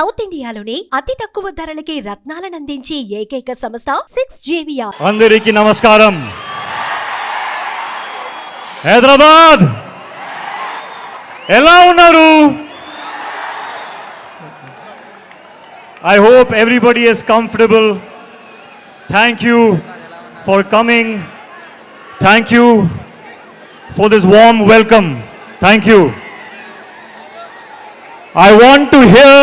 South ఇండియాలోని అతి తక్కువ ధరలకి రత్నాలను అందించే ఏకైక సంస్థ 6JVR. అందరికీ నమస్కారం. హైదరాబాద్ ఎలా ఉన్నారు? I hope everybody is comfortable. Thank you for coming. Thank you for this warm welcome. Thank you. I want to hear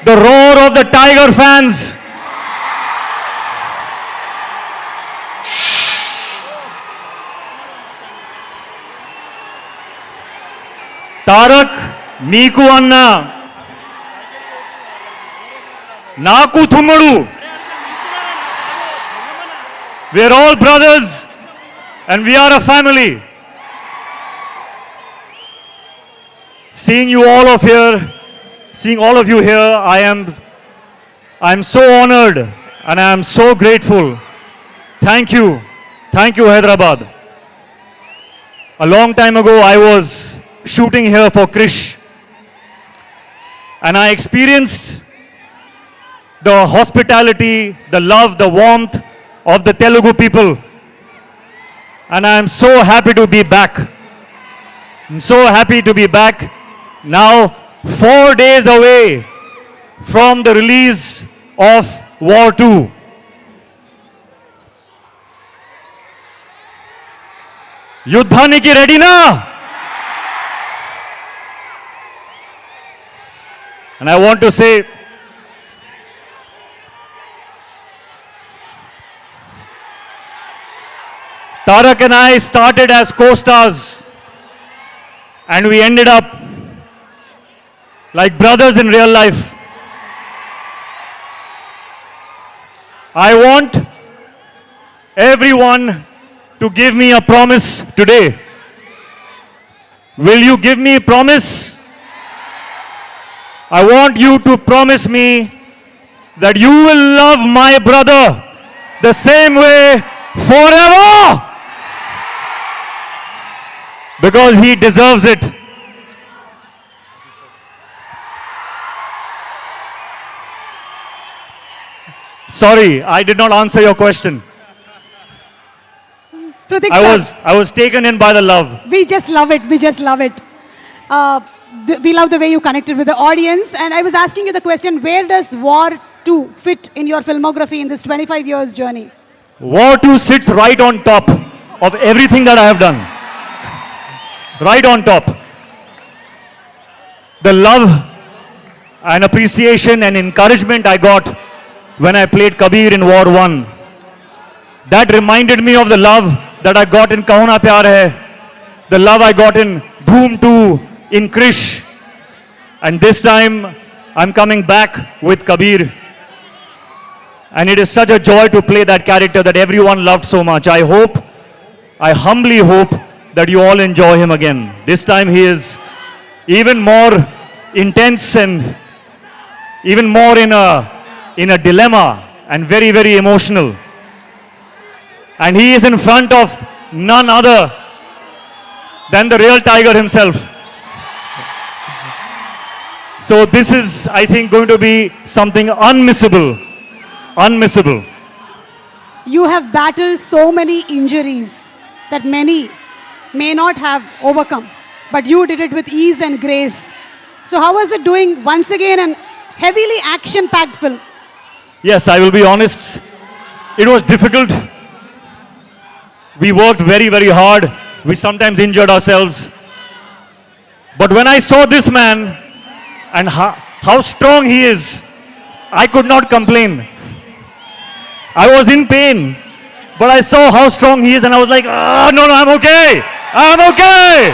the roar of the Tiger fans. Tarak, Niku Anna, Naku Thumudu. We are all brothers and we are a family. Seeing you all of here, seeing all of you here, I am so honored and I am so grateful. Thank you Hyderabad. A long time ago I was shooting here for Krish and I experienced the hospitality, the love, the warmth of the Telugu people, and I am so happy to be back. I'm so happy to be back now, 4 days away from the release of War 2. Yuddhaniki ready na? And I want to say, Tarak and I started as co-stars and we ended up like brothers in real life. I want everyone to give me a promise today. Will you give me a promise? I want you to promise me that you will love my brother the same way forever. Because he deserves it. Sorry, I did not answer your question. Pratik I was taken in by the love. We just love it. We just love it. We love the way you connected with the audience. And I was asking you the question, where does War 2 fit in your filmography in this 25 years journey? War 2 sits right on top of everything that I have done. Right on top. The love and appreciation and encouragement I got when I played Kabir in War 1. That reminded me of the love that I got in Kaho Na Pyar Hai, the love I got in Dhoom 2, in Krish. And this time I'm coming back with Kabir. And it is such a joy to play that character that everyone loved so much. I humbly hope that you all enjoy him again. This time he is even more intense and even more in a dilemma and very, very emotional. And he is in front of none other than the real Tiger himself. So this is, I think, going to be something unmissable. Unmissable. You have battled so many injuries that many may not have overcome, but you did it with ease and grace. So how was it doing once again an heavily action-packed film? Yes, I will be honest. It was difficult. We worked very, very hard. We sometimes injured ourselves. But when I saw this man and how strong he is, I could not complain. I was in pain, but I saw how strong he is and I was like, no, I'm okay. I'm okay.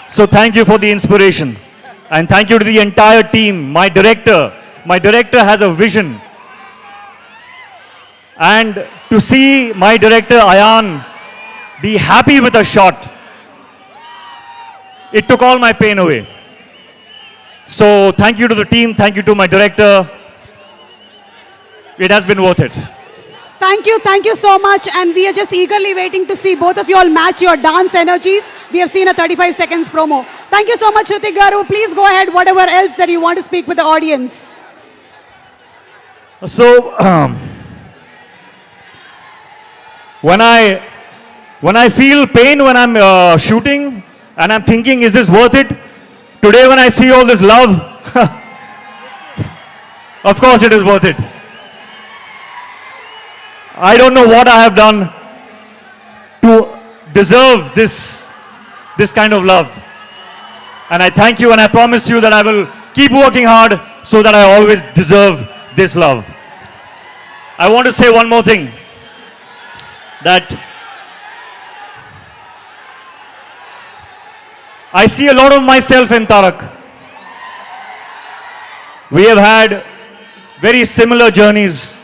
So thank you for the inspiration. And thank you to the entire team, my director. My director has a vision. And to see my director, Ayan, be happy with a shot, it took all my pain away. So thank you to the team, thank you to my director. It has been worth it. Thank you so much. And we are just eagerly waiting to see both of you all match your dance energies. We have seen a 35 seconds promo. Thank you so much, Hrithik Garu. Please go ahead, whatever else that you want to speak with the audience. So, when I feel pain when I'm shooting and I'm thinking, is this worth it? Today when I see all this love, of course it is worth it. I don't know what I have done to deserve this kind of love. And I thank you and I promise you that I will keep working hard so that I always deserve this love. I want to say one more thing, that I see a lot of myself in Tarak. We have had very similar journeys,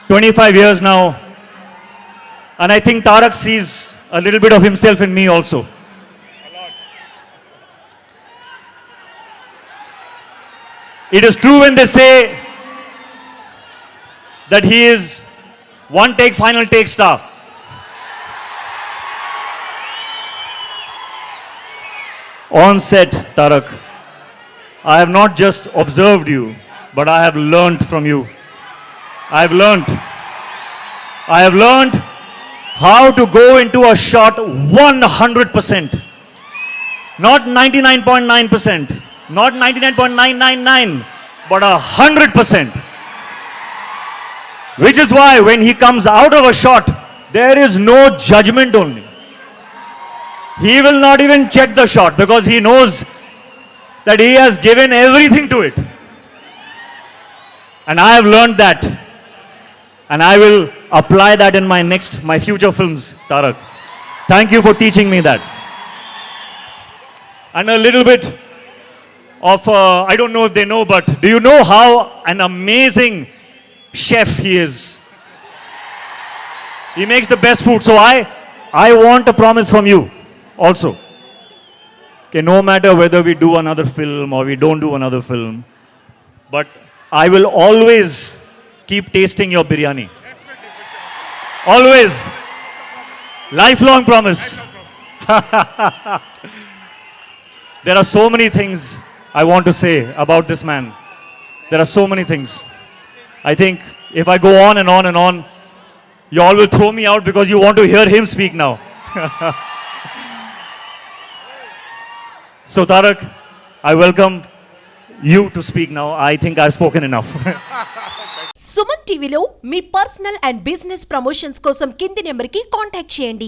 25 years now, and I think Tarak sees a little bit of himself in me also. It is true when they say that he is one take, final take star. On set, Tarak, I have not just observed you, but I have learnt from you. I have learnt how to go into a shot 100%. Not 99.9%, not 99.999, but 100%. Which is why when he comes out of a shot, there is no judgment only. He will not even check the shot because he knows that he has given everything to it. And I have learned that. And I will apply that in my future films, Tarak. Thank you for teaching me that. And a little bit of, I don't know if they know, but do you know how an amazing chef he is? He makes the best food. So I want a promise from you also. Okay, no matter whether we do another film or we don't do another film, but I will always keep tasting your biryani. Always. Lifelong promise. There are so many things I want to say about this man. There are so many things. I think if I go on and on and on, you all will throw me out because you want to hear him speak now. So Tarak, I welcome you to speak now. I think I've spoken enough. Suman టీవీలో మీ personal and business promotions కోసం కింది నెంబర్కి contact చేయండి.